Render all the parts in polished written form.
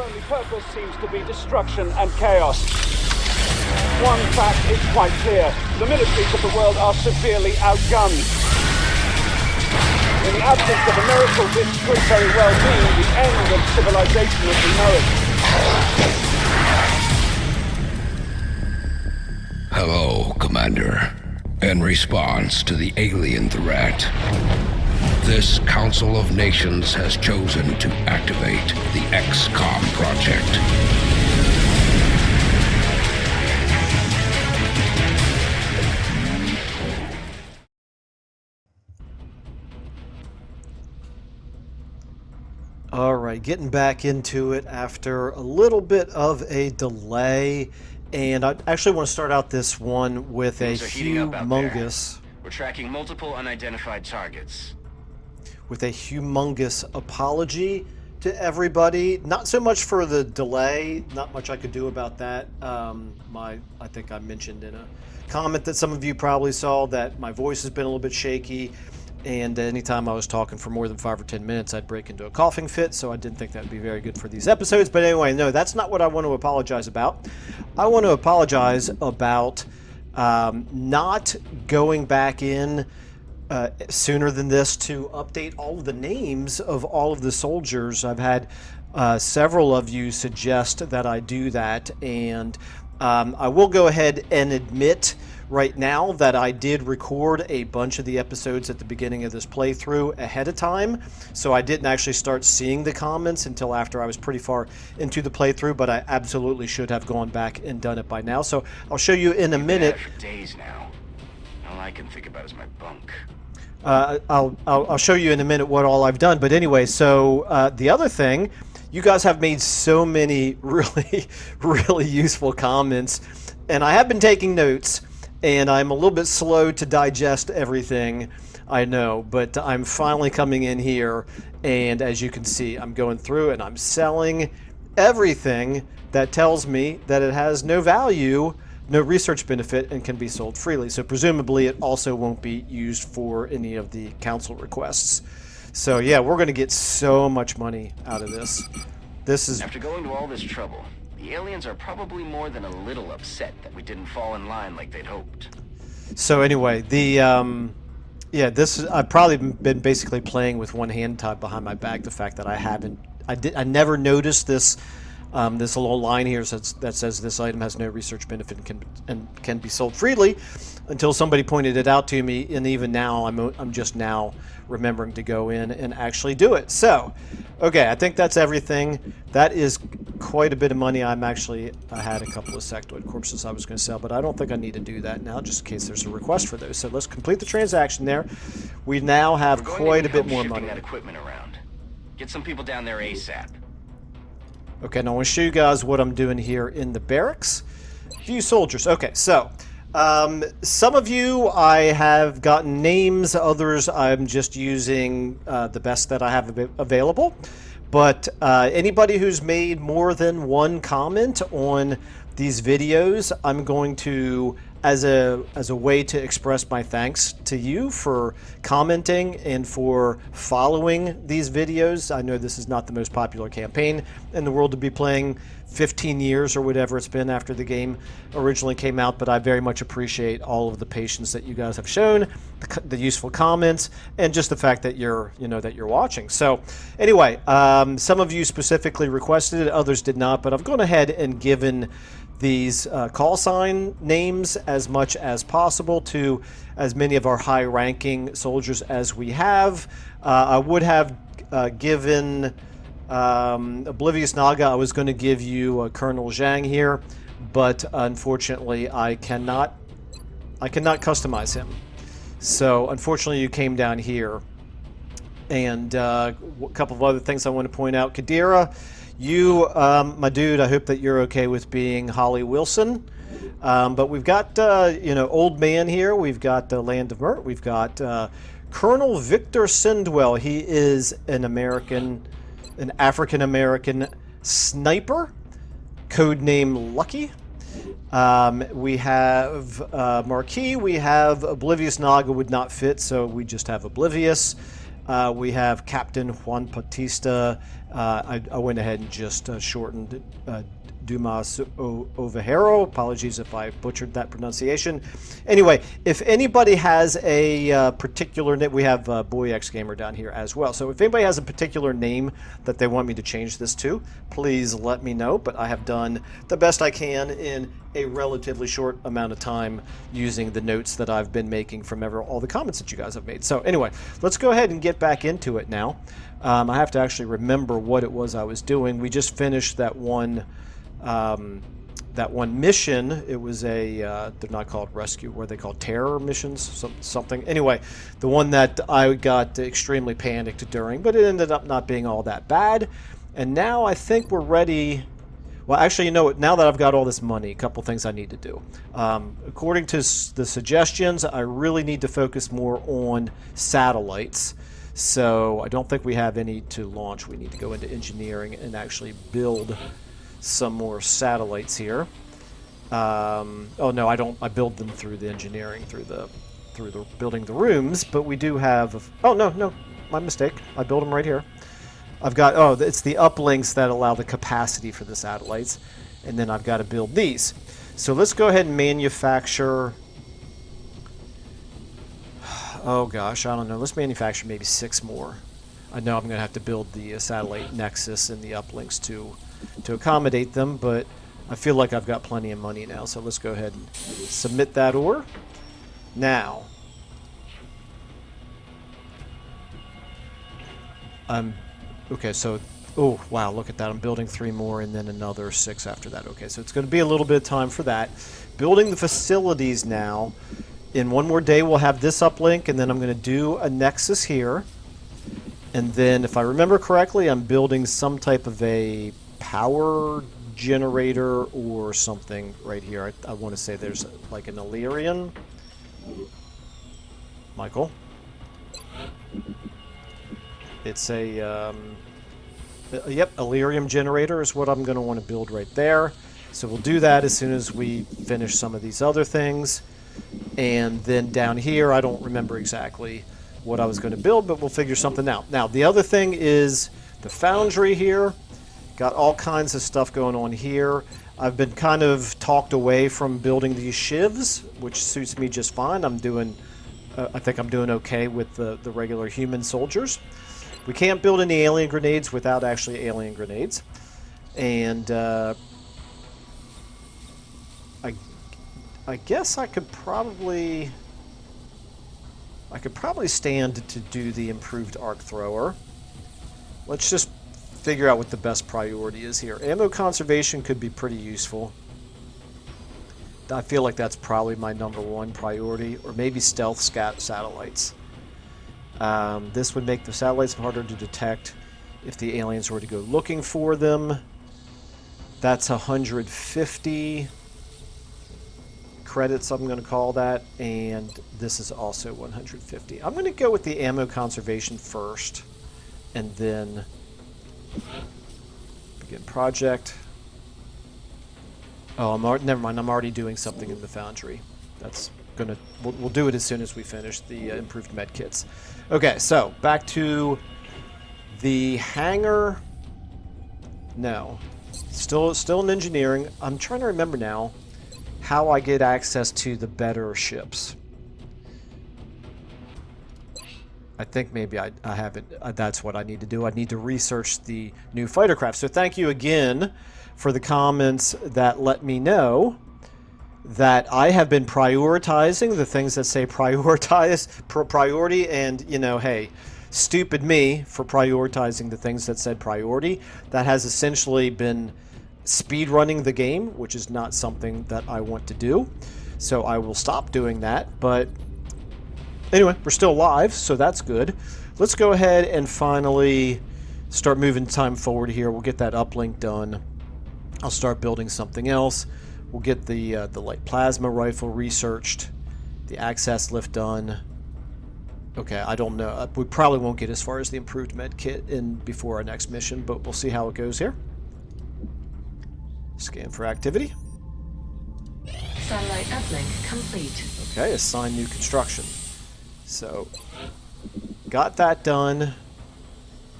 only purpose seems to be destruction and chaos. One fact is quite clear. The militaries of the world are severely outgunned. In the absence of a miracle, this could very well be the end of civilization as we know it. Hello, Commander. In response to the alien threat, this Council of Nations has chosen to activate the XCOM project. All right, getting back into it after a little bit of a delay, and I actually want to start out this one with a humongous... We're tracking multiple unidentified targets. With a humongous apology to everybody. Not so much for the delay, not much I could do about that. I think I mentioned in a comment that some of you probably saw that my voice has been a little bit shaky, and anytime I was talking for more than 5 or 10 minutes, I'd break into a coughing fit, so I didn't think that would be very good for these episodes. But anyway, no, that's not what I want to apologize about. I want to apologize about not going back in sooner than this to update all of the names of all of the soldiers. I've had several of you suggest that I do that, and I will go ahead and admit right now that I did record a bunch of the episodes at the beginning of this playthrough ahead of time, so I didn't actually start seeing the comments until after I was pretty far into the playthrough, but I absolutely should have gone back and done it by now. So I'll show you in a minute. For days now. All I can think about is my bunk. I'll show you in a minute what all I've done. But anyway, so the other thing, you guys have made so many really useful comments, and I have been taking notes, and I'm a little bit slow to digest everything, I know, but I'm finally coming in here, and as you can see, I'm going through and I'm selling everything that tells me that it has no value, no research benefit, and can be sold freely. So presumably it also won't be used for any of the council requests. So yeah, we're going to get so much money out of this. This is... After going to all this trouble, the aliens are probably more than a little upset that we didn't fall in line like they'd hoped. So anyway, I've probably been basically playing with one hand tied behind my back. The fact that I never noticed this this little line here that says this item has no research benefit and can be sold freely, until somebody pointed it out to me, and even now I'm just now remembering to go in and actually do it. So, okay, I think that's everything. That is quite a bit of money. I had a couple of sectoid corpses I was going to sell, but I don't think I need to do that now, just in case there's a request for those. So let's complete the transaction there. We now have quite a bit more money. That equipment around. Get some people down there ASAP. Okay, now I want to show you guys what I'm doing here in the barracks. Few soldiers. Okay, so some of you I have gotten names, others I'm just using the best that I have available. But anybody who's made more than one comment on these videos, I'm going to, as a way to express my thanks to you for commenting and for following these videos. I know this is not the most popular campaign in the world to be playing, 15 years or whatever it's been after the game originally came out, but I very much appreciate all of the patience that you guys have shown, the useful comments, and just the fact that you're watching. So anyway, some of you specifically requested it, others did not, but I've gone ahead and given these call sign names as much as possible to as many of our high-ranking soldiers as we have. I would have given Oblivious Naga, I was going to give you Colonel Zhang here, but unfortunately I cannot customize him. So unfortunately you came down here. And a couple of other things I want to point out. Kadira, you, my dude, I hope that you're okay with being Holly Wilson. But we've got, Old Man here. We've got the Land of Mert. We've got Colonel Victor Sindwell. He is an African-American sniper, codename Lucky. We have Marquis. We have Oblivious Naga would not fit, so we just have Oblivious. We have Captain Juan Bautista. I went ahead and just shortened Dumas Ovejero. Apologies if I butchered that pronunciation. Anyway, if anybody has a particular name, we have Boy X Gamer down here as well. So if anybody has a particular name that they want me to change this to, please let me know. But I have done the best I can in a relatively short amount of time using the notes that I've been making from all the comments that you guys have made. So anyway, let's go ahead and get back into it now. I have to actually remember what it was I was doing. We just finished that one mission. It was they're not called rescue, what are they called, terror missions, something. Anyway, the one that I got extremely panicked during, but it ended up not being all that bad. And now I think we're ready. Well, actually, you know what? Now that I've got all this money, a couple things I need to do. According to the suggestions, I really need to focus more on satellites. So I don't think we have any to launch. We need to go into engineering and actually build some more satellites here. Oh no, I don't. I build them through the engineering, through the building the rooms. But we do have. Oh no, my mistake. I build them right here. I've got. Oh, it's the uplinks that allow the capacity for the satellites, and then I've got to build these. So let's go ahead and manufacture. Oh gosh, I don't know. Let's manufacture maybe 6 more. I know I'm going to have to build the satellite nexus and the uplinks to accommodate them, but I feel like I've got plenty of money now, so let's go ahead and submit that order. Now, okay, so, oh wow, look at that. I'm building 3 more and then another 6 after that. Okay, so it's going to be a little bit of time for that. Building the facilities now. In one more day, we'll have this uplink, and then I'm going to do a nexus here. And then, if I remember correctly, I'm building some type of a power generator or something right here. I want to say there's like an Illyrian. Michael. It's a, yep, Illyrium generator is what I'm going to want to build right there. So we'll do that as soon as we finish some of these other things. And then down here, I don't remember exactly what I was going to build, but we'll figure something out. Now, the other thing is the foundry here. Got all kinds of stuff going on here. I've been kind of talked away from building these shivs, which suits me just fine. I'm doing, I think I'm doing okay with the regular human soldiers. We can't build any alien grenades without actually alien grenades. And I guess I could probably stand to do the improved arc thrower. Let's just figure out what the best priority is here. Ammo conservation could be pretty useful. I feel like that's probably my #1 priority, or maybe stealth satellites. This would make the satellites harder to detect if the aliens were to go looking for them. That's 150 credits, I'm going to call that, and this is also 150. I'm going to go with the ammo conservation first, and then begin project. Oh, never mind. I'm already doing something in the foundry. That's gonna. We'll do it as soon as we finish the improved med kits. Okay, so back to the hangar. No, still in engineering. I'm trying to remember now how I get access to the better ships. I think maybe I haven't. That's what I need to do. I need to research the new fighter craft. So thank you again for the comments that let me know that I have been prioritizing the things that say priority, and you know, hey, stupid me for prioritizing the things that said priority. That has essentially been speed running the game, which is not something that I want to do. So I will stop doing that. But anyway, we're still live, so that's good. Let's go ahead and finally start moving time forward here. We'll get that uplink done. I'll start building something else. We'll get the light plasma rifle researched, the access lift done. Okay, I don't know. We probably won't get as far as the improved med kit in before our next mission, but we'll see how it goes here. Scan for activity. Satellite uplink complete. Okay, assign new construction. So got that done.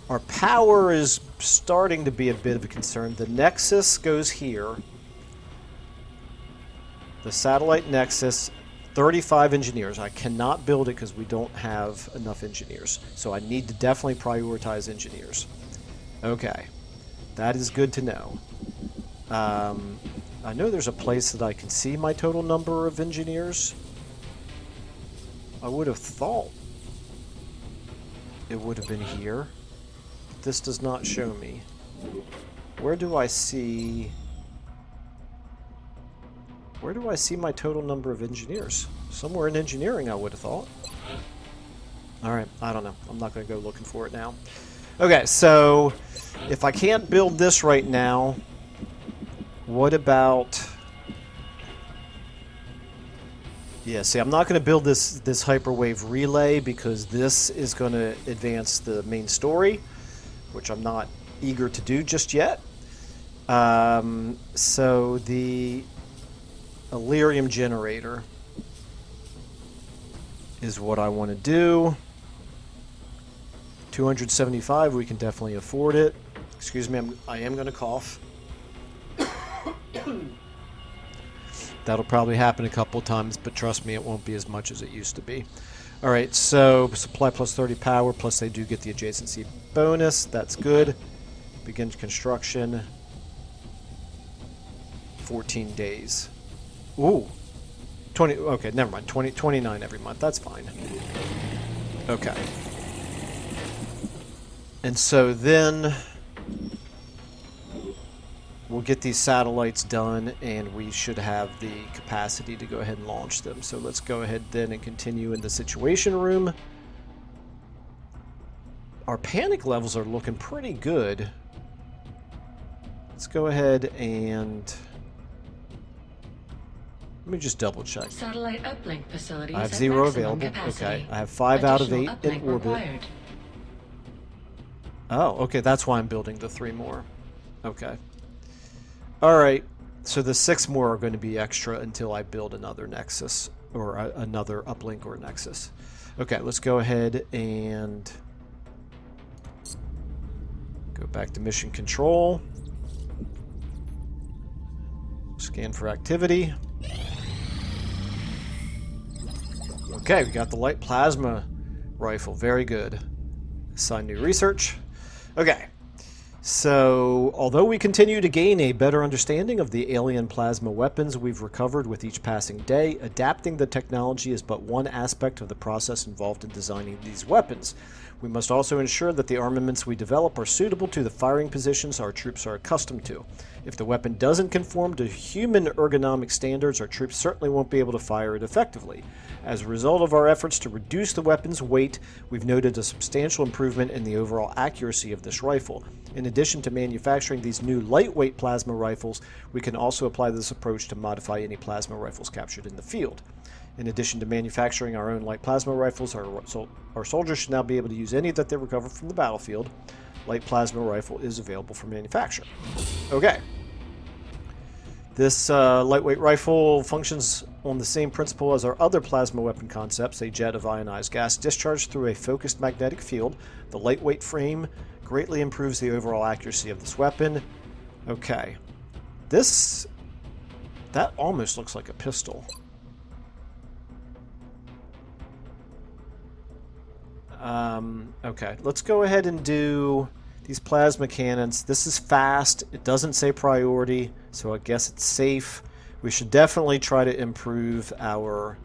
Our power is starting to be a bit of a concern. The Nexus goes here. The satellite Nexus, 35 engineers. I cannot build it because we don't have enough engineers. So I need to definitely prioritize engineers. Okay. That is good to know. I know there's a place that I can see my total number of engineers. I would have thought it would have been here. This does not show me. Where do I see... Where do I see my total number of engineers? Somewhere in engineering, I would have thought. Alright, I don't know. I'm not going to go looking for it now. Okay, so if I can't build this right now, what about... Yeah, see, I'm not going to build this hyperwave relay because this is going to advance the main story, which I'm not eager to do just yet. So the Illyrium generator is what I want to do. 275, we can definitely afford it. Excuse me, I am going to cough. That'll probably happen a couple times, but trust me, it won't be as much as it used to be. Alright, so supply plus 30 power, plus they do get the adjacency bonus. That's good. Begins construction. 14 days. Ooh. 20, okay, never mind. 29 every month. That's fine. Okay. And so then we'll get these satellites done, and we should have the capacity to go ahead and launch them. So let's go ahead then and continue in the situation room. Our panic levels are looking pretty good. Let's go ahead and... Let me just double check. Satellite uplink facilities. I have 0 available. Okay. I have 5 out of 8 in orbit. Required. Oh, okay. That's why I'm building the 3 more. Okay. Alright, so the 6 more are going to be extra until I build another Nexus, or another uplink or Nexus. Okay, let's go ahead and go back to mission control. Scan for activity. Okay, we got the light plasma rifle. Very good. Assign new research. Okay. So, although we continue to gain a better understanding of the alien plasma weapons we've recovered with each passing day, adapting the technology is but one aspect of the process involved in designing these weapons. We must also ensure that the armaments we develop are suitable to the firing positions our troops are accustomed to. If the weapon doesn't conform to human ergonomic standards, our troops certainly won't be able to fire it effectively. As a result of our efforts to reduce the weapon's weight, we've noted a substantial improvement in the overall accuracy of this rifle. In addition to manufacturing these new lightweight plasma rifles, we can also apply this approach to modify any plasma rifles captured in the field. In addition to manufacturing our own light plasma rifles, our soldiers should now be able to use any that they recover from the battlefield. Light plasma rifle is available for manufacture. Okay. This lightweight rifle functions on the same principle as our other plasma weapon concepts, a jet of ionized gas discharged through a focused magnetic field. The lightweight frame greatly improves the overall accuracy of this weapon. Okay. That almost looks like a pistol. Okay, let's go ahead and do these plasma cannons. This is fast. It doesn't say priority, so I guess it's safe. We should definitely try to improve our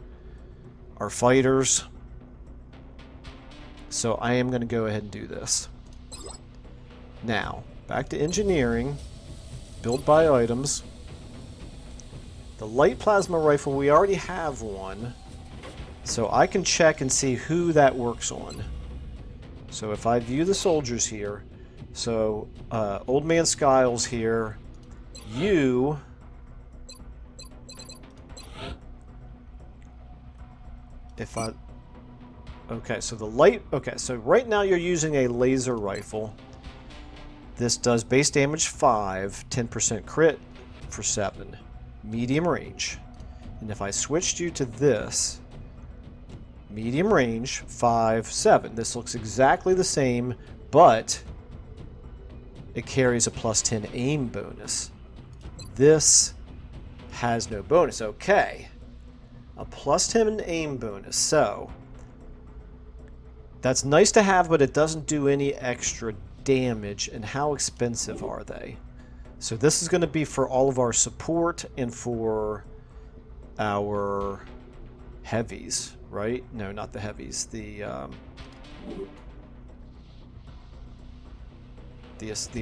fighters. So I am going to go ahead and do this. Now, back to engineering. Build by items. The light plasma rifle, we already have one. So I can check and see who that works on. So if I view the soldiers here, so Old Man Skiles here, you... If I... Okay, so the light... Okay, so right now you're using a laser rifle. This does base damage 5, 10% crit for 7, medium range. And if I switched you to this... Medium range, 5/7. This looks exactly the same, but it carries a +10 aim bonus. This has no bonus. Okay. A +10 aim bonus. So that's nice to have, but it doesn't do any extra damage. And how expensive are they? So this is going to be for all of our support and for our heavies, right? No, not the heavies. The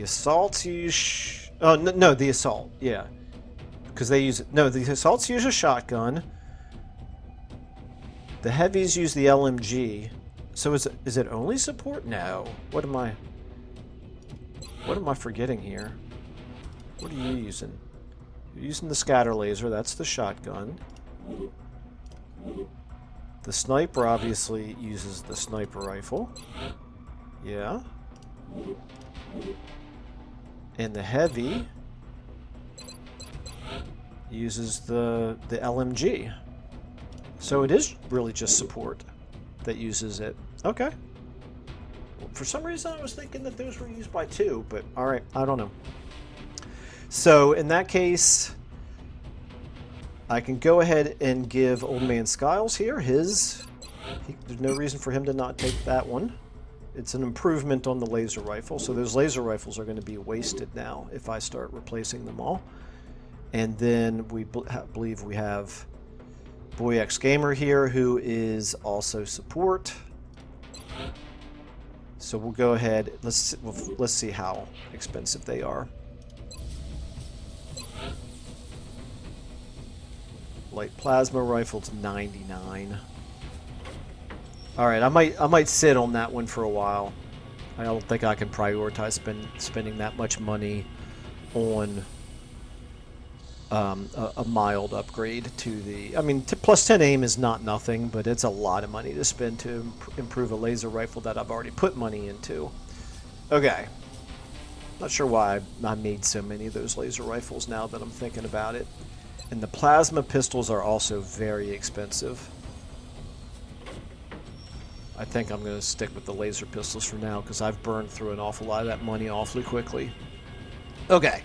assaults use... Oh, no, the assault. Yeah. Because they use... No, the assaults use a shotgun. The heavies use the LMG. So is it only support? No. What am I forgetting here? What are you using? You're using the scatter laser. That's the shotgun. The sniper obviously uses the sniper rifle. Yeah. And the heavy uses the LMG. So it is really just support that uses it. Okay. For some reason I was thinking that those were used by two, but alright, I don't know. So in that case, I can go ahead and give Old Man Skiles here there's no reason for him to not take that one. It's an improvement on the laser rifle, so those laser rifles are going to be wasted now if I start replacing them all. And then we believe we have Boy X Gamer here, who is also support. So we'll go ahead. Let's see how expensive they are. Light plasma rifle's 99. All right, I might sit on that one for a while. I don't think I can prioritize spending that much money on a mild upgrade to the... I mean, +10 aim is not nothing, but it's a lot of money to spend to improve a laser rifle that I've already put money into. Okay. Not sure why I made so many of those laser rifles now that I'm thinking about it. And the plasma pistols are also very expensive. I think I'm going to stick with the laser pistols for now because I've burned through an awful lot of that money awfully quickly. Okay,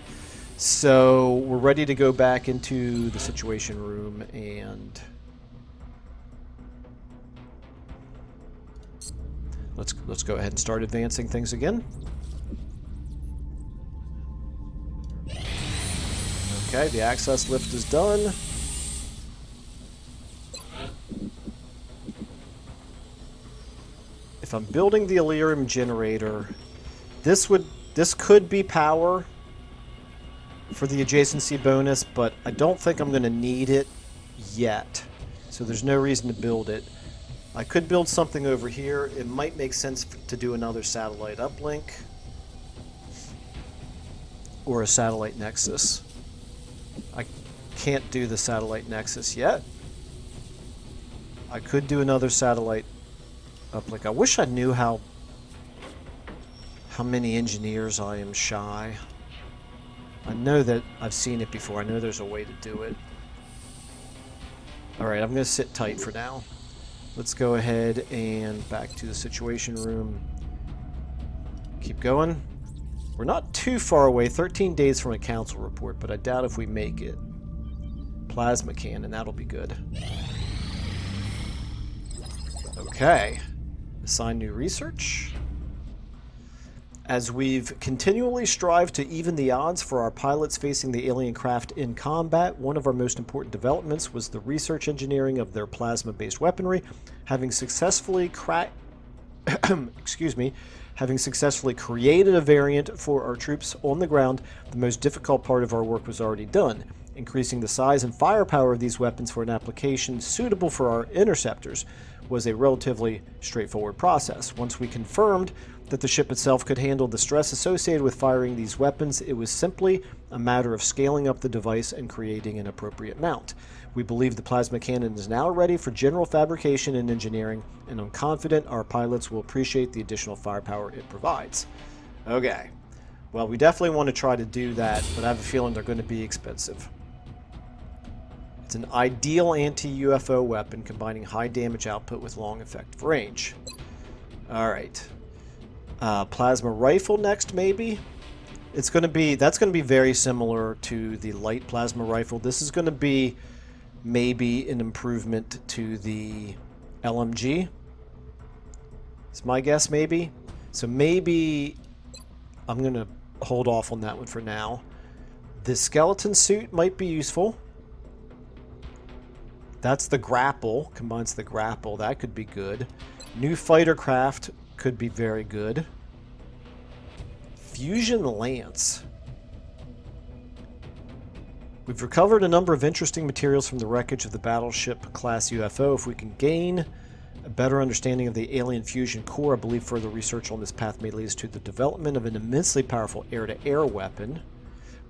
so we're ready to go back into the Situation Room and let's go ahead and start advancing things again. Okay, the access lift is done. If I'm building the Elerium generator, this could be power for the adjacency bonus, but I don't think I'm going to need it yet. So there's no reason to build it. I could build something over here. It might make sense to do another satellite uplink or a satellite nexus. I can't do the satellite nexus yet. I could do another satellite uplink. I wish I knew how many engineers I am shy. I know that I've seen it before. I know there's a way to do it. Alright, I'm going to sit tight for now. Let's go ahead and back to the Situation Room. Keep going. We're not too far away, 13 days from a council report, but I doubt if we make it. Plasma cannon, that'll be good. Okay. Assign new research. As we've continually strived to even the odds for our pilots facing the alien craft in combat, one of our most important developments was the research engineering of their plasma-based weaponry. Having successfully having successfully created a variant for our troops on the ground, the most difficult part of our work was already done. Increasing the size and firepower of these weapons for an application suitable for our interceptors was a relatively straightforward process. Once we confirmed that the ship itself could handle the stress associated with firing these weapons, it was simply a matter of scaling up the device and creating an appropriate mount. We believe the plasma cannon is now ready for general fabrication and engineering, and I'm confident our pilots will appreciate the additional firepower it provides. Okay. Well, we definitely want to try to do that, but I have a feeling they're going to be expensive. It's an ideal anti-UFO weapon combining high damage output with long effective range. Alright. Plasma rifle next, maybe? That's going to be very similar to the light plasma rifle. This is going to be maybe an improvement to the LMG. It's my guess, maybe. So maybe I'm going to hold off on that one for now. The skeleton suit might be useful. That's the grapple. Combines the grapple. That could be good. New fighter craft could be very good. Fusion Lance. We've recovered a number of interesting materials from the wreckage of the battleship class UFO. If we can gain a better understanding of the alien fusion core, I believe further research on this path may lead us to the development of an immensely powerful air-to-air weapon.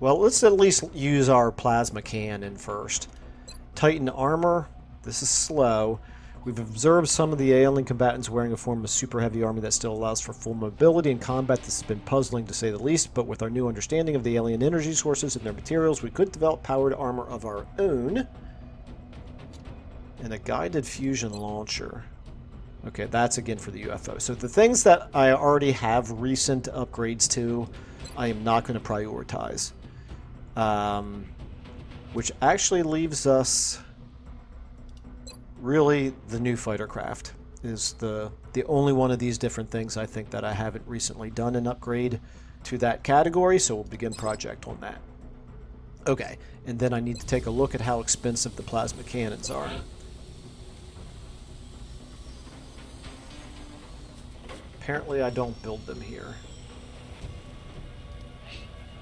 Well, let's at least use our plasma cannon first. Titan armor. This is slow. We've observed some of the alien combatants wearing a form of super heavy armor that still allows for full mobility in combat. This has been puzzling to say the least, but with our new understanding of the alien energy sources and their materials, we could develop powered armor of our own. And a guided fusion launcher. Okay, that's again for the UFO. So the things that I already have recent upgrades to, I am not going to prioritize. Which actually leaves us... Really, the new fighter craft is the only one of these different things I think that I haven't recently done an upgrade to that category, so we'll begin project on that. Okay, and then I need to take a look at how expensive the plasma cannons are. Apparently I don't build them here.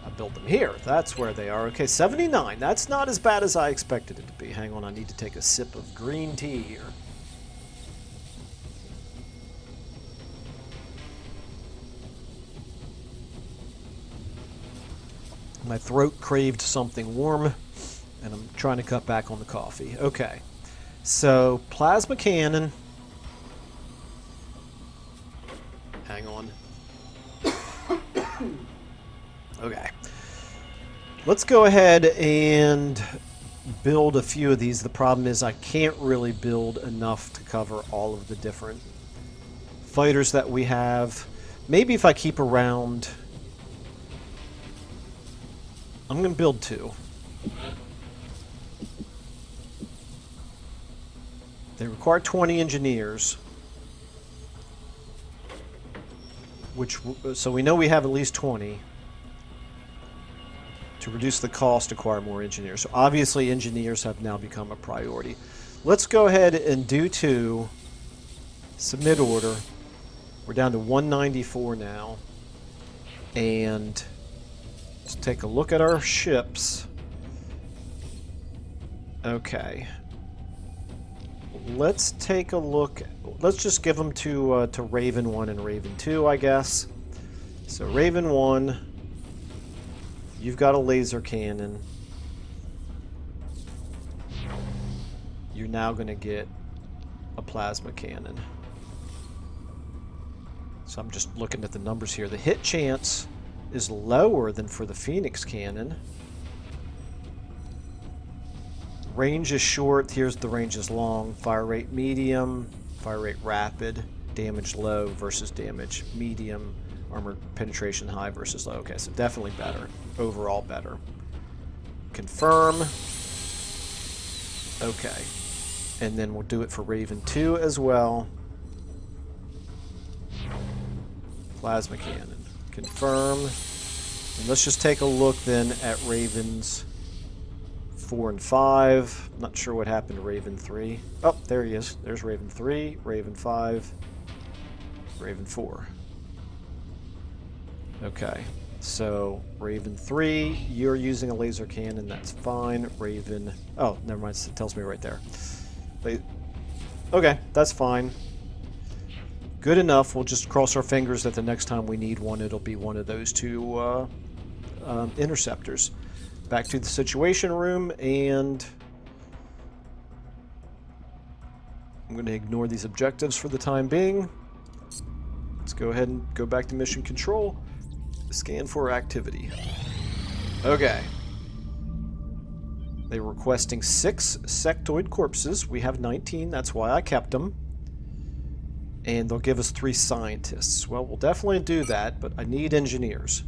I build them here. That's where they are. Okay, 79. That's not as bad as I expected it to be. Hang on, I need to take a sip of green tea here. My throat craved something warm, and I'm trying to cut back on the coffee. Okay, so plasma cannon. Hang on. Okay. Let's go ahead and build a few of these. The problem is I can't really build enough to cover all of the different fighters that we have. Maybe if I keep around... I'm going to build 2. They require 20 engineers. So we know we have at least 20. To reduce the cost, acquire more engineers. So obviously engineers have now become a priority. Let's go ahead and do 2. Submit order. We're down to 194 now. And let's take a look at our ships. Okay. Let's take a look. Let's just give them to Raven 1 and Raven 2, I guess. So Raven 1... You've got a laser cannon. You're now going to get a plasma cannon. So I'm just looking at the numbers here. The hit chance is lower than for the Phoenix cannon. Range is short. Here's the range is long. Fire rate medium. Fire rate rapid. Damage low versus damage medium. Armor penetration high versus low. Okay, so definitely better. Overall better. Confirm. Okay. And then we'll do it for Raven 2 as well. Plasma cannon. Confirm. And let's just take a look then at Ravens 4 and 5. Not sure what happened to Raven 3. Oh, there he is. There's Raven 3, Raven 5, Raven 4. Okay, so Raven 3, you're using a laser cannon, that's fine. Raven, oh, never mind, it tells me right there. Okay, that's fine. Good enough, we'll just cross our fingers that the next time we need one, it'll be one of those 2 interceptors. Back to the Situation Room, and I'm going to ignore these objectives for the time being. Let's go ahead and go back to Mission Control. Scan for activity. Okay. They were requesting 6 sectoid corpses. We have 19, that's why I kept them. And they'll give us 3 scientists. Well, we'll definitely do that, but I need engineers.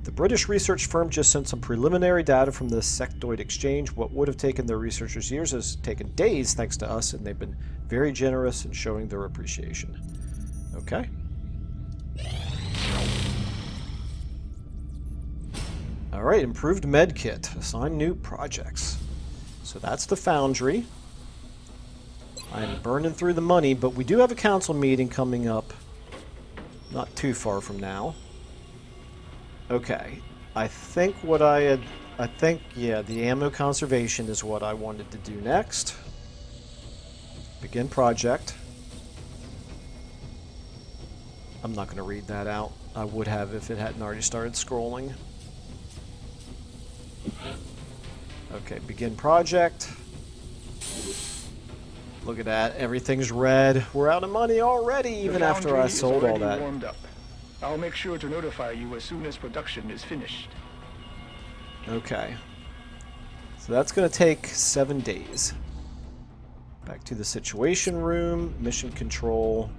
The British research firm just sent some preliminary data from the sectoid exchange. What would have taken their researchers years has taken days thanks to us, and they've been very generous in showing their appreciation. Okay. Alright, improved medkit. Assign new projects. So that's the foundry. I'm burning through the money, but we do have a council meeting coming up not too far from now. Okay, I think yeah, the ammo conservation is what I wanted to do next. Begin project. I'm not going to read that out. I would have if it hadn't already started scrolling. Okay, begin project. Look at that, everything's red. We're out of money already, even after I sold all that. Warmed up. I'll make sure to notify you as soon as production is finished. Okay. So that's going to take 7 days. Back to the situation room, mission control.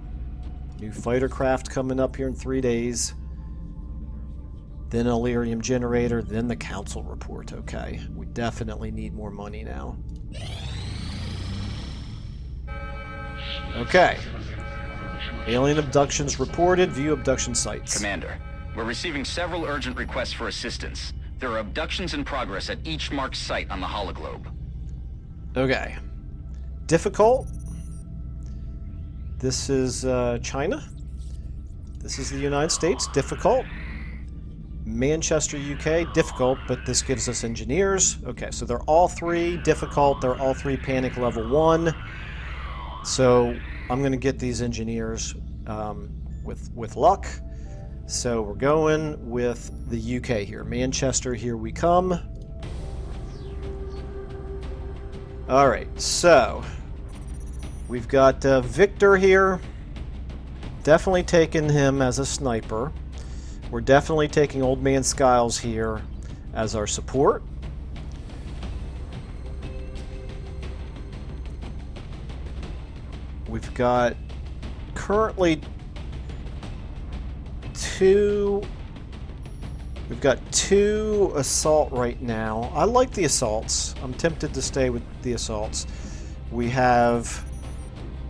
New fighter craft coming up here in 3 days. Then an Illyrium generator, then the council report. Okay, we definitely need more money now. Okay. Alien abductions reported. View abduction sites. Commander, we're receiving several urgent requests for assistance. There are abductions in progress at each marked site on the hologlobe. Okay. Difficult. This is China. This is the United States. Difficult. Manchester, UK. Difficult, but this gives us engineers. Okay, so they're all 3 difficult. They're all 3 panic level 1. So I'm going to get these engineers with luck. So we're going with the UK here. Manchester, here we come. Alright, so we've got Victor here. Definitely taking him as a sniper. We're definitely taking Old Man Skiles here as our support. We've got currently 2... We've got 2 assault right now. I like the assaults. I'm tempted to stay with the assaults. We have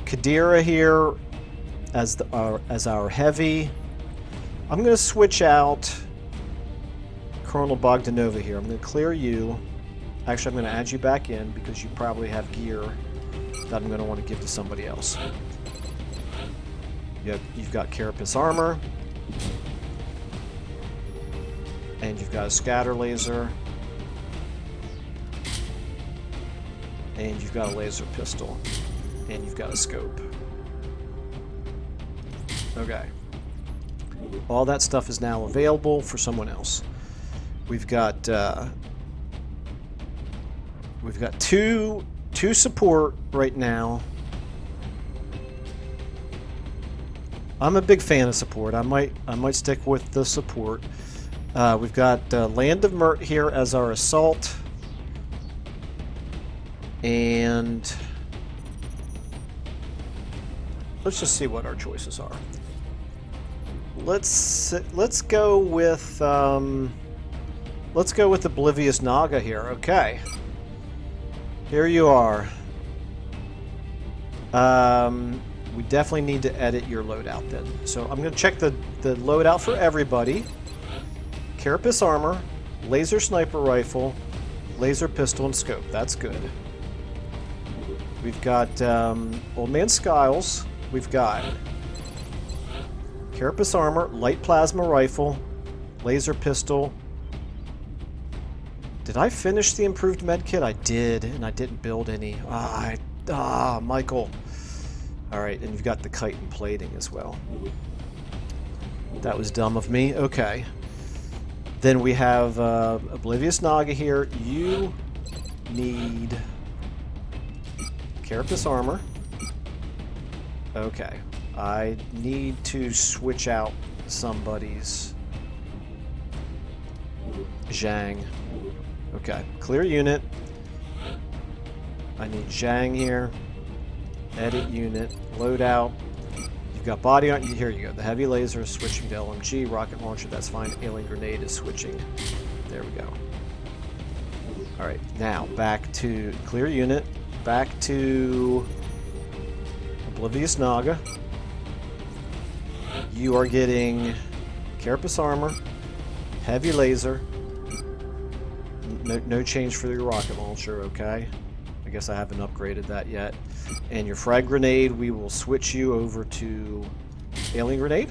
Kadira here as our heavy. I'm going to switch out Colonel Bogdanova here. I'm going to clear you. Actually, I'm going to add you back in because you probably have gear that I'm going to want to give to somebody else. You've got Carapace armor. And you've got a scatter laser. And you've got a laser pistol. And you've got a scope. Okay. All that stuff is now available for someone else. We've got two support right now. I'm a big fan of support. I might stick with the support. We've got Land of Mert here as our assault, and let's just see what our choices are. Let's go with Oblivious Naga here. Okay. Here you are. We definitely need to edit your loadout then. So I'm going to check the loadout for everybody. Carapace armor, laser sniper rifle, laser pistol, and scope. That's good. We've got Old Man Skiles. We've got Carapace armor, light plasma rifle, laser pistol. Did I finish the improved medkit? I did, and I didn't build any. Michael. Alright, and you've got the chitin plating as well. That was dumb of me. Okay. Then we have Oblivious Naga here. You need Carapace armor. Okay. I need to switch out somebody's Zhang. Okay. Clear unit. I need Zhang here. Edit unit. Loadout. You've got body on. Here you go. The heavy laser is switching to LMG. Rocket launcher, that's fine. Alien grenade is switching. There we go. Alright, now back to clear unit. Back to Oblivious Naga. You are getting Carapace armor, heavy laser. No change for your rocket launcher, okay? I guess I haven't upgraded that yet. And your frag grenade, we will switch you over to alien grenade.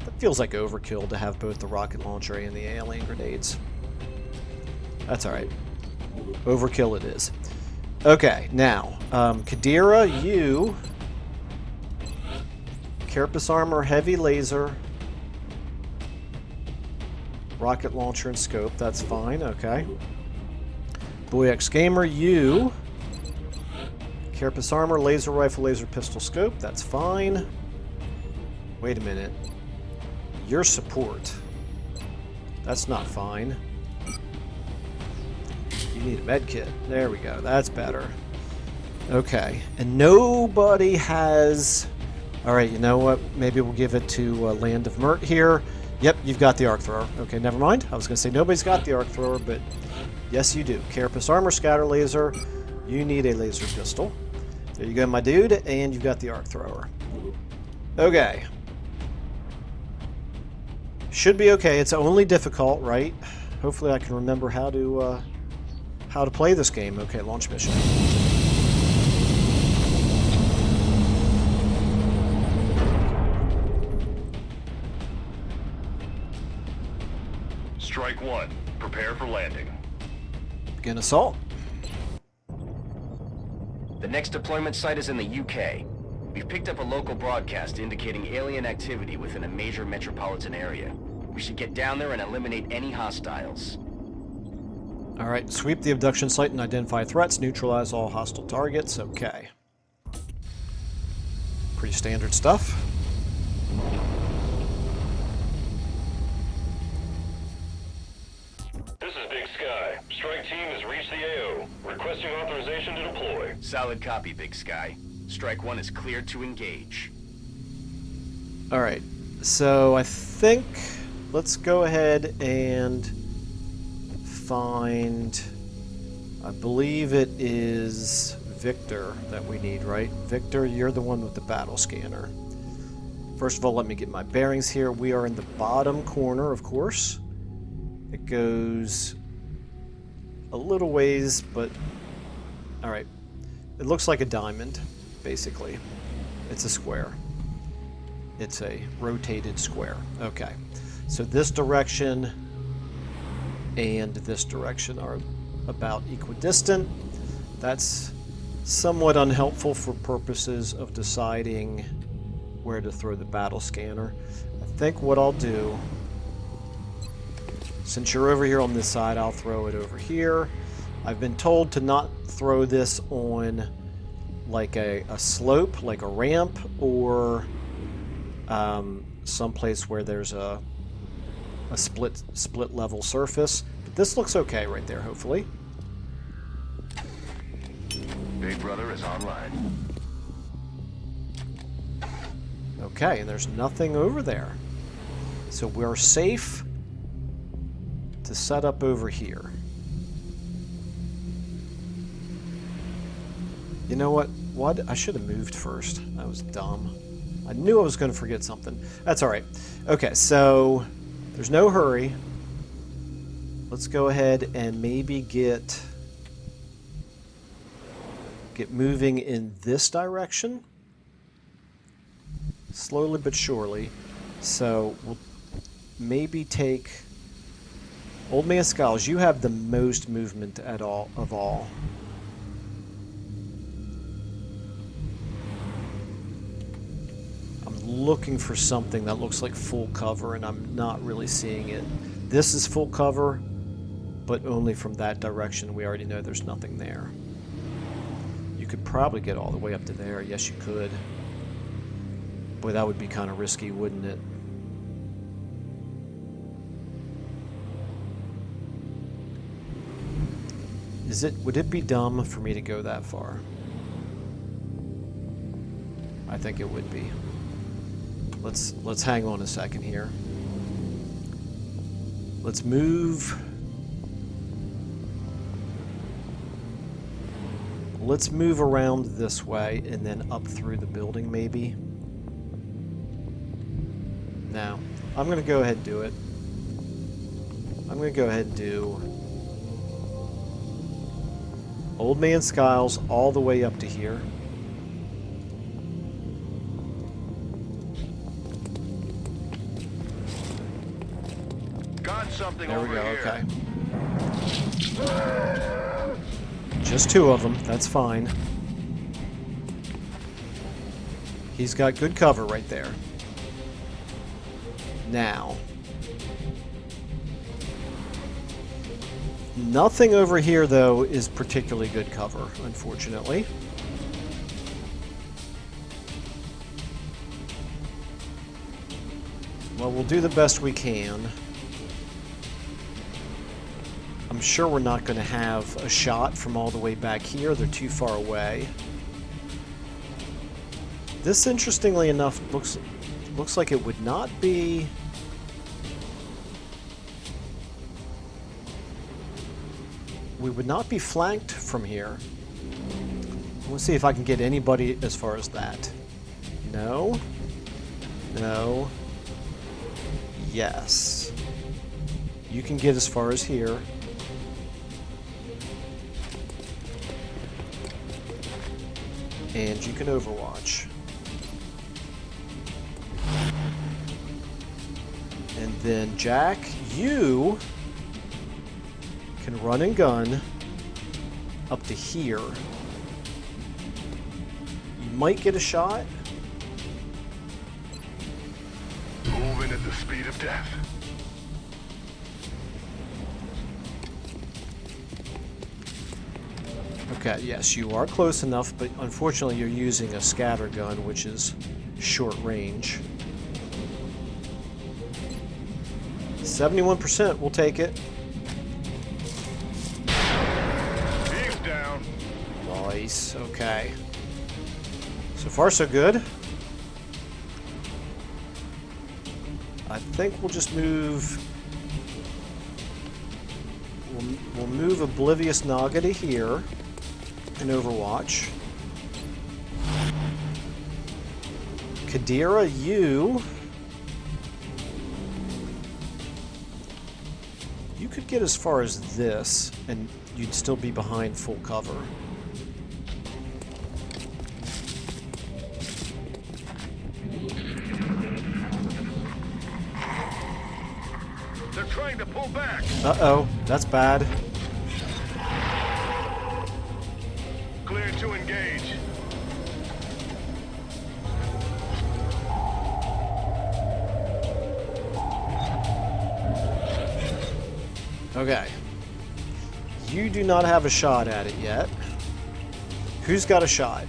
That feels like overkill to have both the rocket launcher and the alien grenades. That's alright. Overkill it is. Okay, now, Kadira, you... Carapace armor, heavy laser, rocket launcher and scope, that's fine, okay. Boy X Gamer, you... Carapace armor, laser rifle, laser pistol, scope, that's fine. Wait a minute. Your support. That's not fine. You need a med kit. There we go, that's better. Okay, and nobody has... Alright, you know what? Maybe we'll give it to Land of Mert here. Yep, you've got the arc thrower. Okay, never mind. I was going to say nobody's got the arc thrower, but yes, you do. Carapace armor, scatter laser. You need a laser pistol. There you go, my dude, and you've got the arc thrower. Okay. Should be okay. It's only difficult, right? Hopefully I can remember how to play this game. Okay, launch mission. Strike 1. Prepare for landing. Begin assault. The next deployment site is in the UK. We've picked up a local broadcast indicating alien activity within a major metropolitan area. We should get down there and eliminate any hostiles. Alright, sweep the abduction site and identify threats. Neutralize all hostile targets. Okay. Pretty standard stuff. This is Big Sky. Strike team has reached the AO. Requesting authorization to deploy. Solid copy, Big Sky. Strike 1 is cleared to engage. Alright, so I think let's go ahead and find, I believe it is Victor that we need, right? Victor, you're the one with the battle scanner. First of all, let me get my bearings here. We are in the bottom corner, of course. It goes a little ways, but alright. It looks like a diamond, basically. It's a square. It's a rotated square. Okay. So this direction and this direction are about equidistant. That's somewhat unhelpful for purposes of deciding where to throw the battle scanner. I think what I'll do, since you're over here on this side, I'll throw it over here. I've been told to not throw this on like a slope, like a ramp, or someplace where there's a split level surface. But this looks okay right there, hopefully. Big Brother is online. Okay, and there's nothing over there. So we're safe to set up over here. You know what? I should have moved first. That was dumb. I knew I was going to forget something. That's alright. Okay, so there's no hurry. Let's go ahead and maybe get moving in this direction. Slowly but surely. So we'll maybe take... Old Man Skiles, you have the most movement of all. I'm looking for something that looks like full cover, and I'm not really seeing it. This is full cover, but only from that direction. We already know there's nothing there. You could probably get all the way up to there. Yes, you could. Boy, that would be kind of risky, wouldn't it? Would it be dumb for me to go that far? I think it would be. Let's hang on a second here. Let's move. Let's move around this way and then up through the building maybe. No. I'm going to go ahead and do it. I'm going to go ahead and do Old Man Skiles all the way up to here. Got something There we over go, here. okay. Just two of them, that's fine. He's got good cover right there. Now. Nothing over here, though, is particularly good cover, unfortunately. Well, we'll do the best we can. I'm sure we're not going to have a shot from all the way back here. They're too far away. This, interestingly enough, looks like it would not be... We would not be flanked from here. Let's see if I can get anybody as far as that. No. No. Yes. You can get as far as here. And you can overwatch. And then Jack, you can run and gun up to here. You might get a shot. Moving at the speed of death. Okay, yes, you are close enough, but unfortunately you're using a scatter gun, which is short range. 71%, we'll take it. He's down. Nice, okay. So far, so good. I think we'll just move... We'll move Oblivious Naga to here in Overwatch. Kadira, you could get as far as this, and you'd still be behind full cover. They're trying to pull back. Uh-oh, that's bad. Clear to engage. Okay. You do not have a shot at it yet. Who's got a shot?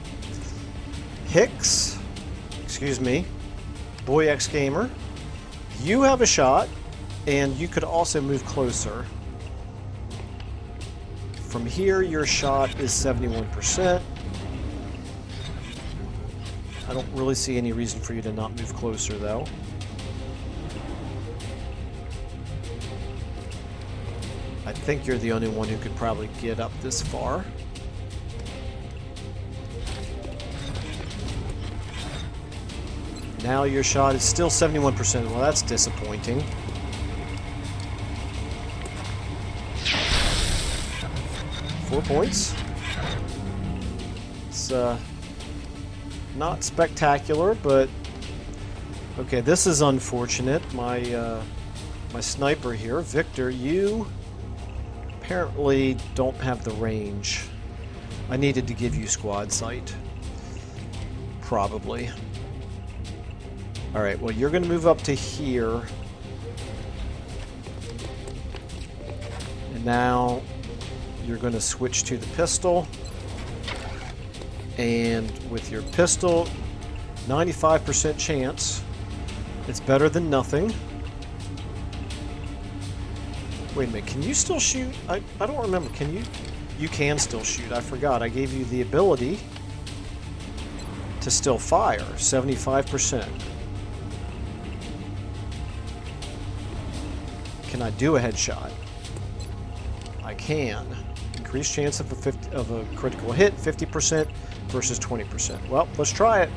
Hicks. Excuse me. Boy X Gamer. You have a shot, and you could also move closer. From here, your shot is 71%. I don't really see any reason for you to not move closer, though. I think you're the only one who could probably get up this far. Now your shot is still 71%. Well, that's disappointing. Four points. It's not spectacular, but okay. This is unfortunate. My sniper here, Victor, you apparently don't have the range. I needed to give you squad sight. Probably. Alright, well, you're going to move up to here. And now you're going to switch to the pistol. And with your pistol, 95% chance. It's better than nothing. Wait a minute, can you still shoot? I don't remember. Can you? you can still shoot. I forgot. I gave you the ability to still fire. 75%. Can I do a headshot? I can. Increased chance of a critical hit, 50% versus 20%. Well, let's try it.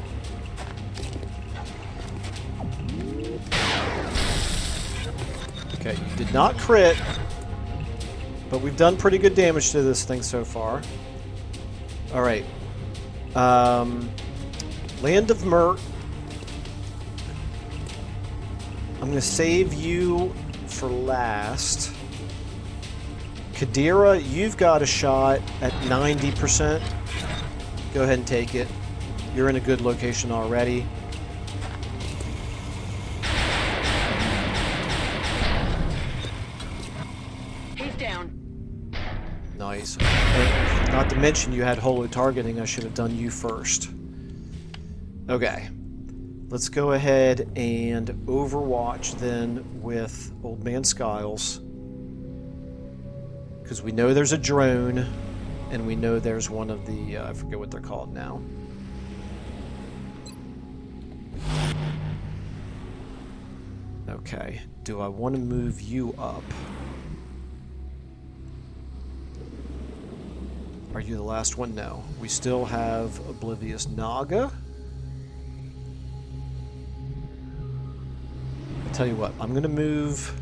Okay, you did not crit, but we've done pretty good damage to this thing so far. Alright. Land of Mert. I'm going to save you for last. Kadira, you've got a shot at 90%. Go ahead and take it. You're in a good location already. He's down. Nice. And not to mention you had holo targeting. I should have done you first. Okay. Let's go ahead and Overwatch then with Old Man Skiles. Because we know there's a drone, and we know there's one of the, I forget what they're called now. Okay, do I want to move you up? Are you the last one? No. We still have Oblivious Naga. I'll tell you what, I'm going to move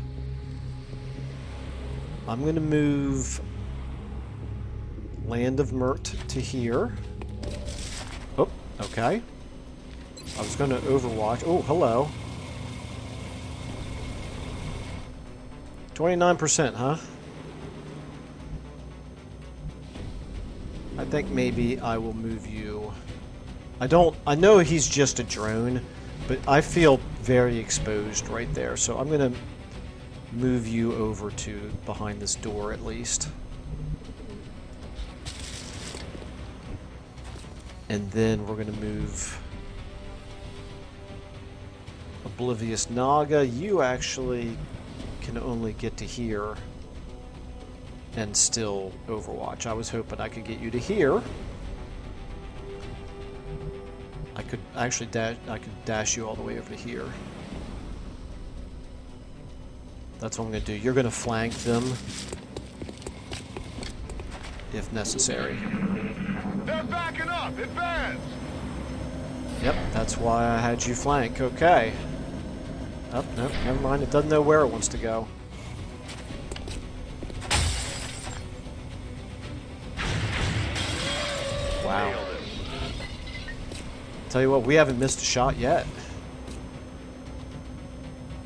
Land of Mert to here. Oh, okay. I was going to Overwatch. Oh, hello. 29%, huh? I think maybe I will move you. I know he's just a drone, but I feel very exposed right there. So I'm going to move you over to behind this door at least. And then we're going to move Oblivious Naga. You actually can only get to here and still Overwatch. I was hoping I could get you to here. I could actually dash you all the way over to here. That's what I'm going to do. You're going to flank them if necessary. They're backing up! Advance! Yep, that's why I had you flank. Okay. Oh, no, never mind. It doesn't know where it wants to go. Wow. Tell you what, we haven't missed a shot yet.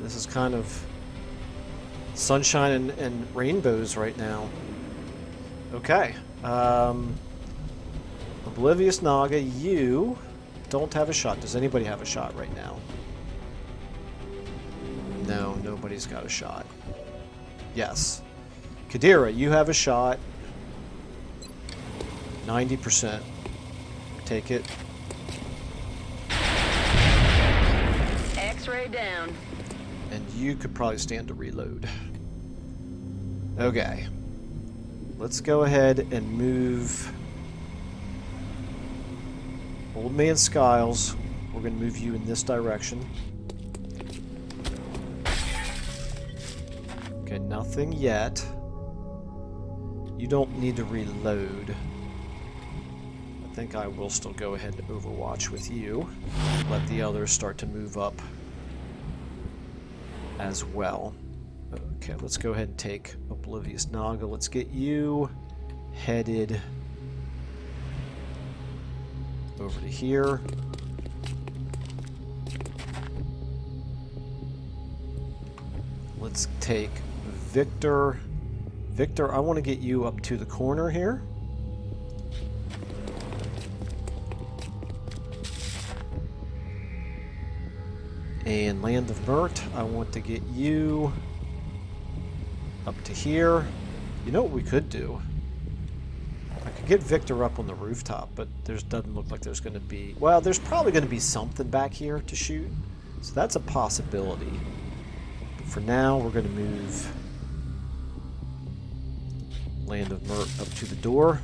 This is kind of sunshine and rainbows right now. Okay. Oblivious Naga, you don't have a shot. Does anybody have a shot right now? No, nobody's got a shot. Yes. Kadira, you have a shot. 90%. Take it. X-ray down. And you could probably stand to reload. Okay. Let's go ahead and move Old Man Skiles. We're going to move you in this direction. Okay, nothing yet. You don't need to reload. I think I will still go ahead and Overwatch with you. Let the others start to move up as well. Okay, let's go ahead and take Oblivious Naga. Let's get you headed over to here. Let's take Victor. Victor, I want to get you up to the corner here. And Land of Mert, I want to get you up to here. You know what we could do? I could get Victor up on the rooftop, but there doesn't look like there's going to be... Well, there's probably going to be something back here to shoot. So that's a possibility. But for now, we're going to move Land of Mert up to the door.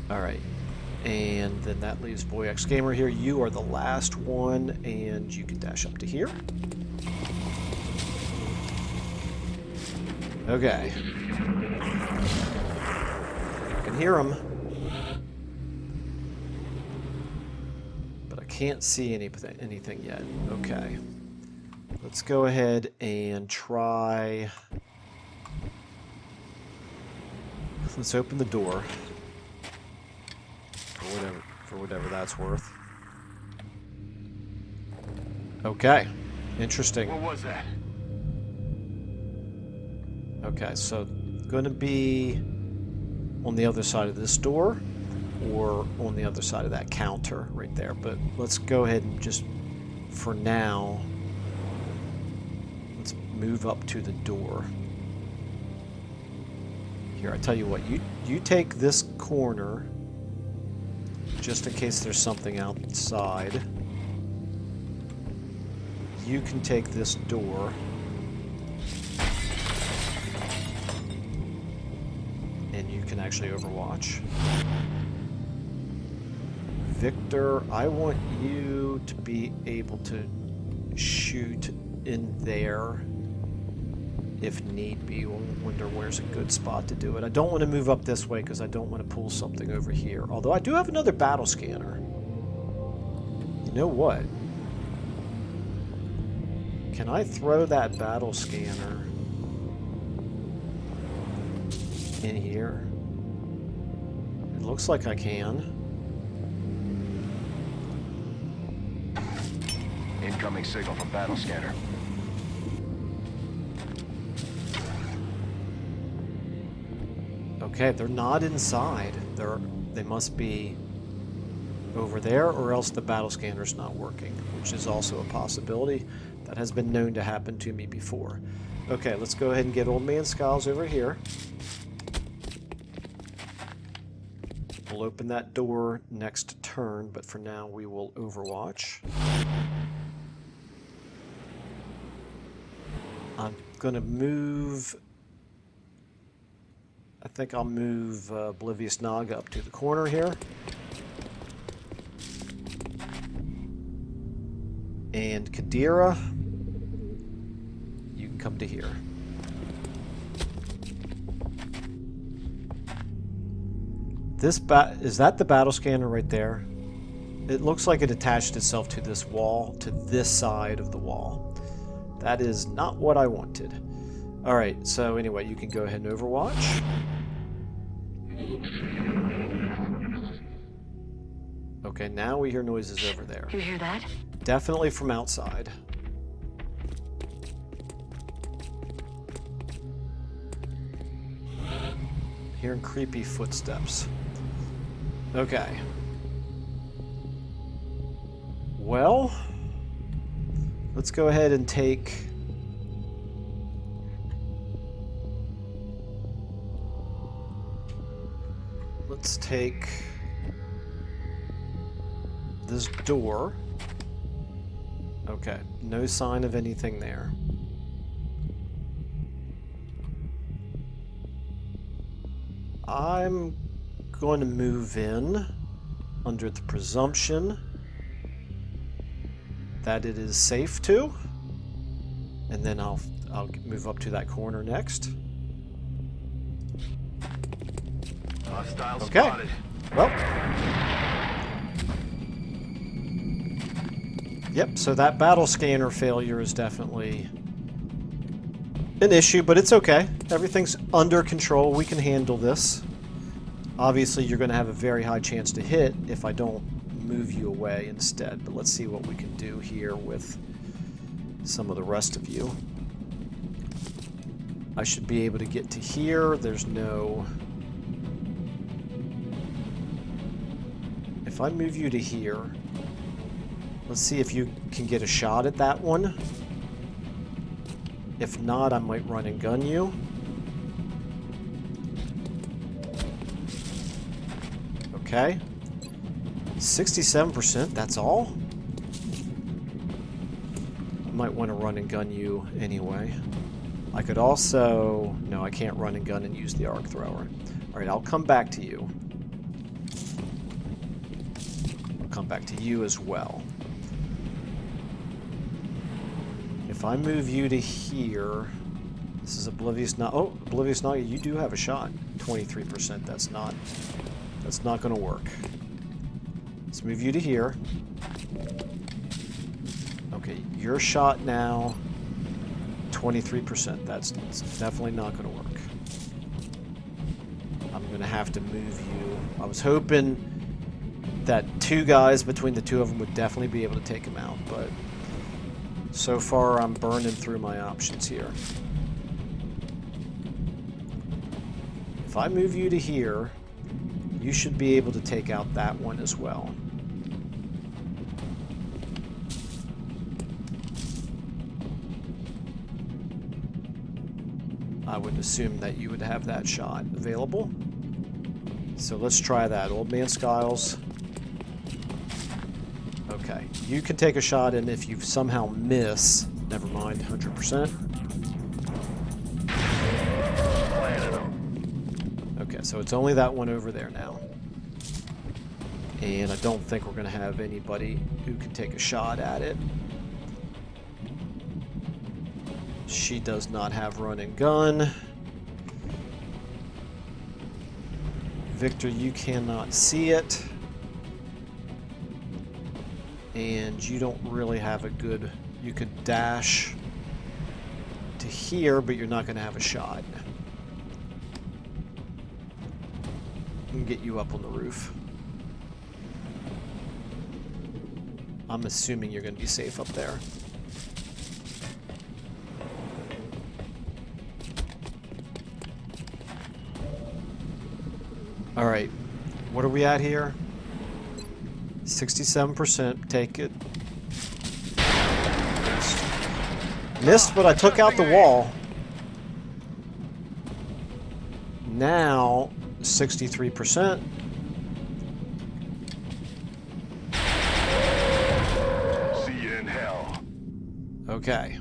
Alright. And then that leaves Boy X Gamer here. You are the last one, and you can dash up to here. Okay. I can hear him. But I can't see anything yet. Okay. Let's go ahead and try... Let's open the door. For whatever that's worth. Okay. Interesting. What was that? Okay, so going to be on the other side of this door or on the other side of that counter right there. But let's go ahead and just, for now, let's move up to the door. Here, I tell you what, you take this corner just in case there's something outside. You can take this door. And you can actually overwatch. Victor, I want you to be able to shoot in there if need be. We'll wonder where's a good spot to do it. I don't want to move up this way because I don't want to pull something over here. Although I do have another battle scanner. You know what? Can I throw that battle scanner in here? It looks like I can. Incoming signal from battle scanner. Okay, they're not inside. They must be over there, or else the battle scanner's not working, which is also a possibility. That has been known to happen to me before. Okay, let's go ahead and get Old Man Skiles over here. We'll open that door next turn, but for now we will overwatch. I'm gonna move... I think I'll move Oblivious Naga up to the corner here. And Kadira, you can come to here. Is that the battle scanner right there? It looks like it attached itself to this wall, to this side of the wall. That is not what I wanted. Alright, so anyway, you can go ahead and overwatch. Okay, now we hear noises over there. You hear that? Definitely from outside. Hearing creepy footsteps. Okay. Well, let's go ahead and take... Let's take this door. Okay, no sign of anything there. I'm going to move in under the presumption that it is safe to, and then I'll move up to that corner next. Hostile Okay. spotted. Well. Yep, so that battle scanner failure is definitely an issue, but it's okay. Everything's under control. We can handle this. Obviously, you're going to have a very high chance to hit if I don't move you away instead. But let's see what we can do here with some of the rest of you. I should be able to get to here. There's no... If I move you to here, let's see if you can get a shot at that one. If not, I might run and gun you. Okay. 67%, that's all? I might want to run and gun you anyway. I could also... No, I can't run and gun and use the arc thrower. Alright, I'll come back to you. I'll come back to you as well. If I move you to here... This is Oblivious Naga. Oh, Oblivious Naga, you do have a shot. 23%. That's not going to work. Let's move you to here. Okay, your shot now, 23%. That's definitely not going to work. I'm going to have to move you. I was hoping that 2 guys between the 2 of them would definitely be able to take him out, but so far I'm burning through my options here. If I move you to here, you should be able to take out that one as well. I would assume that you would have that shot available. So let's try that. Old Man Skiles. Okay, you can take a shot, and if you somehow miss, never mind, 100%. Okay, so it's only that one over there now. And I don't think we're going to have anybody who can take a shot at it. She does not have run and gun. Victor, you cannot see it. And you don't really have a good... You could dash to here, but you're not going to have a shot. I can get you up on the roof. I'm assuming you're going to be safe up there. Alright, what are we at here? 67%, take it. Missed, but I took out the wall. Now, 63%. See you in hell. Okay.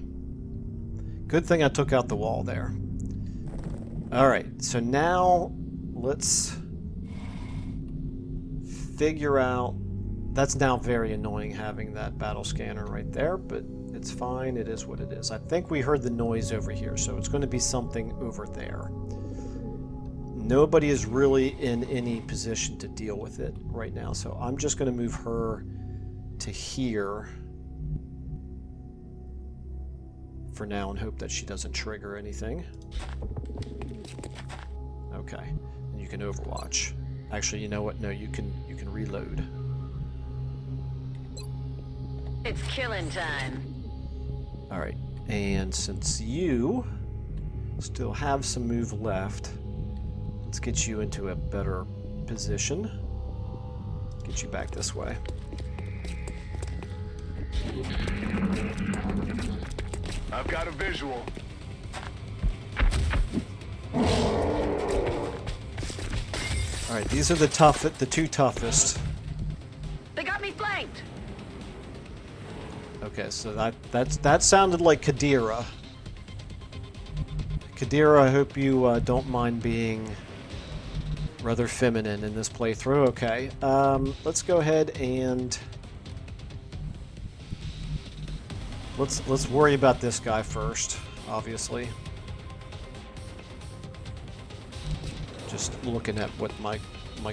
Good thing I took out the wall there. Alright, so now let's figure out... That's now very annoying having that battle scanner right there, but it's fine. It is what it is. I think we heard the noise over here, so it's going to be something over there. Nobody is really in any position to deal with it right now, so I'm just going to move her to here for now and hope that she doesn't trigger anything. Okay, and you can overwatch. Actually, you know what? No, you can reload. It's killing time. All right, and since you still have some move left, let's get you into a better position. Get you back this way. I've got a visual. All right, these are the two toughest. They got me flanked. Okay, so that sounded like Kadira. Kadira, I hope you don't mind being rather feminine in this playthrough. Okay, let's go ahead and let's worry about this guy first, obviously. Just looking at what my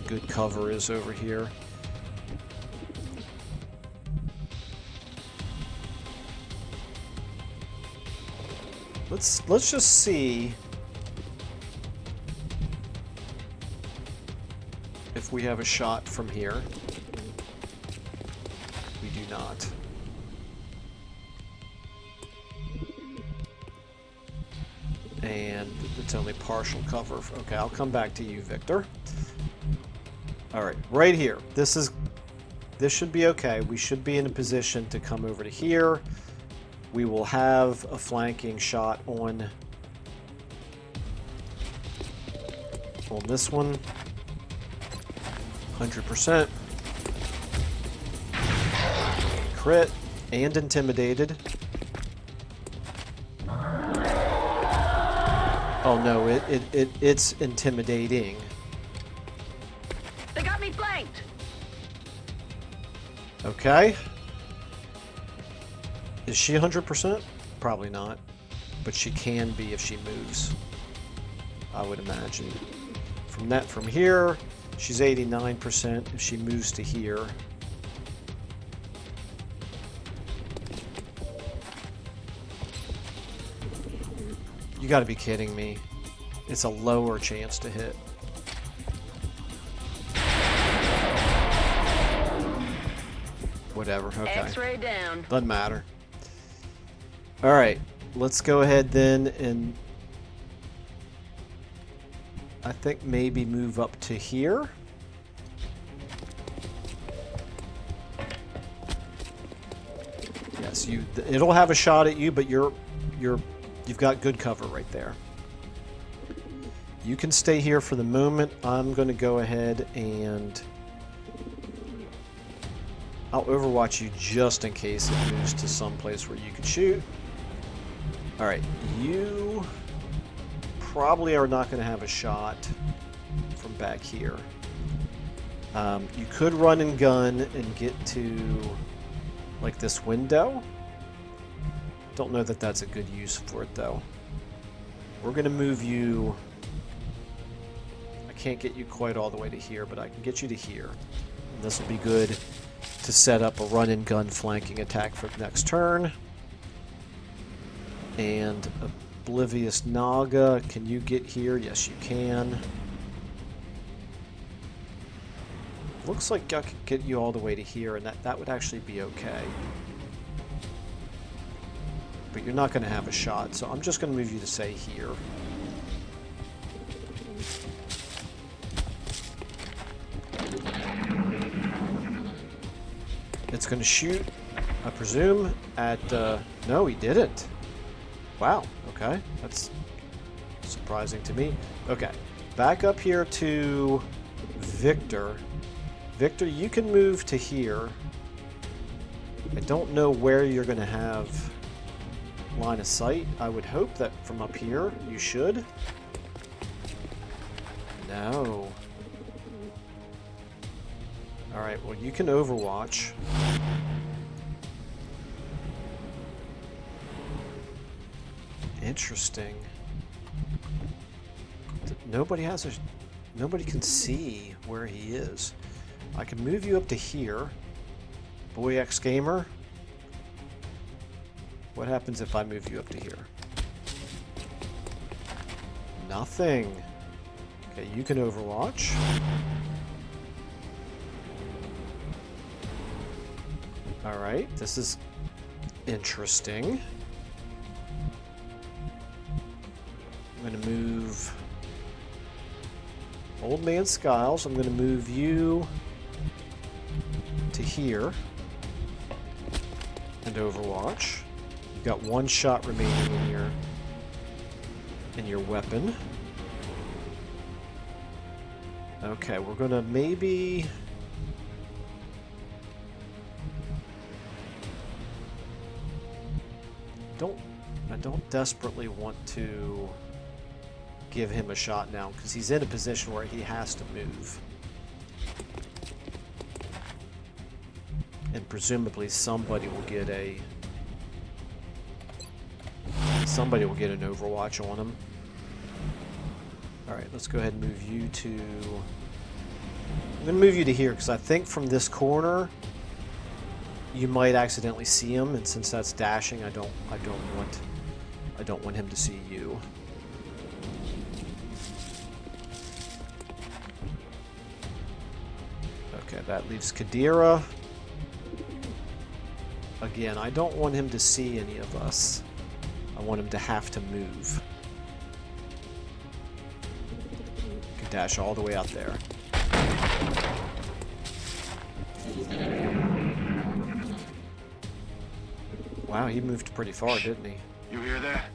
good cover is over here. Let's just see if we have a shot from here. We do not. And it's only partial cover. Okay, I'll come back to you, Victor. All right, right here. This should be okay. We should be in a position to come over to here. We will have a flanking shot on this one. 100%. Crit and intimidated. Oh no, it's intimidating. They got me flanked. Okay. Is she 100%? Probably not. But she can be if she moves. I would imagine. From here, she's 89% if she moves to here. You gotta be kidding me. It's a lower chance to hit. Whatever, okay. X-ray down. Doesn't matter. Alright, let's go ahead then and I think maybe move up to here. Yes, it'll have a shot at you, but you've got good cover right there. You can stay here for the moment. I'm going to go ahead and I'll overwatch you just in case it moves to some place where you can shoot. Alright, you probably are not going to have a shot from back here. You could run and gun and get to like this window. Don't know that that's a good use for it though. We're going to move you. I can't get you quite all the way to here, but I can get you to here. And this will be good to set up a run and gun flanking attack for the next turn. And Oblivious Naga, can you get here? Yes, you can. Looks like I could get you all the way to here, and that would actually be okay. But you're not going to have a shot, so I'm just going to move you to, say, here. It's going to shoot, I presume, at... no, he didn't. Wow, okay. That's surprising to me. Okay, back up here to Victor. Victor, you can move to here. I don't know where you're going to have line of sight. I would hope that from up here you should. No. Alright, well you can overwatch. Interesting. Nobody can see where he is. I can move you up to here. Boy X Gamer. What happens if I move you up to here? Nothing. Okay, you can overwatch. Alright, this is interesting. I'm going to move Old Man Skiles. I'm going to move you to here and overwatch. You've got one shot remaining in your weapon. Okay, we're going to maybe... I don't desperately want to give him a shot now because he's in a position where he has to move. And presumably somebody will get an overwatch on him. Alright, let's go ahead and move you to... I'm going to move you to here because I think from this corner you might accidentally see him, and since that's dashing, I don't want him to see you. Okay, that leaves Kadira. Again, I don't want him to see any of us. I want him to have to move. Could dash all the way out there. Wow, he moved pretty far, didn't he? You hear that?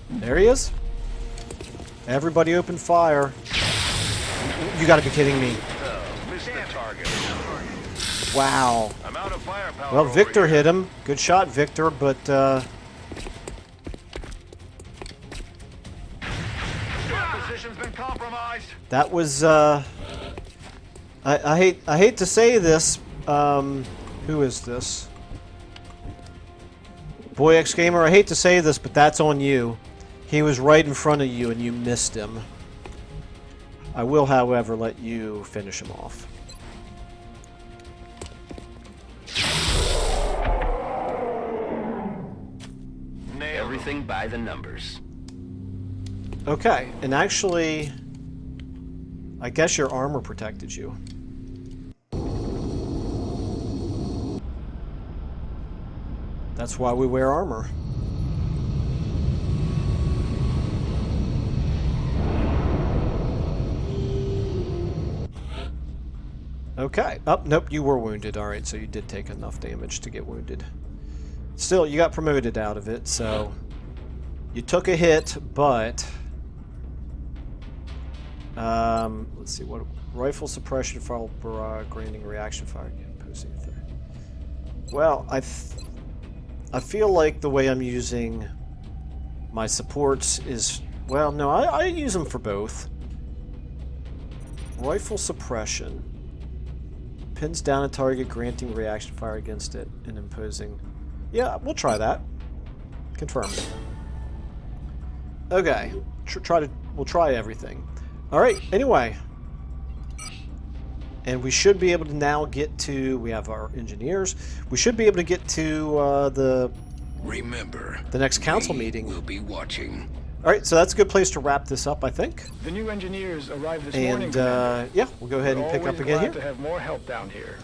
There he is. Everybody open fire. You gotta be kidding me. Missed the target. Wow. I'm out of firepower. Well, Victor hit him. Good shot, Victor, but Position's been compromised. That was, I hate to say this, who is this? Boy X Gamer, I hate to say this, but that's on you. He was right in front of you and you missed him. I will, however, let you finish him off. Everything by the numbers. Okay, and actually, I guess your armor protected you. That's why we wear armor. Okay. Oh, nope, you were wounded. Alright, so you did take enough damage to get wounded. Still, you got promoted out of it, so... You took a hit, but... let's see, what... Rifle suppression, fire barrage, granting reaction fire again, posting a threat. Well, I feel like the way I'm using my supports is... Well, no, I use them for both. Rifle suppression. Pins down a target, granting reaction fire against it, and imposing... Yeah, we'll try that. Confirmed. Okay. We'll try everything. Alright, anyway. And we should be able to now get to... We have our engineers. We should be able to get to the next council meeting. We'll be watching. Alright, so that's a good place to wrap this up, I think. The new engineers arrived this morning. And, yeah, we'll go ahead and pick up again here. To have more help down here.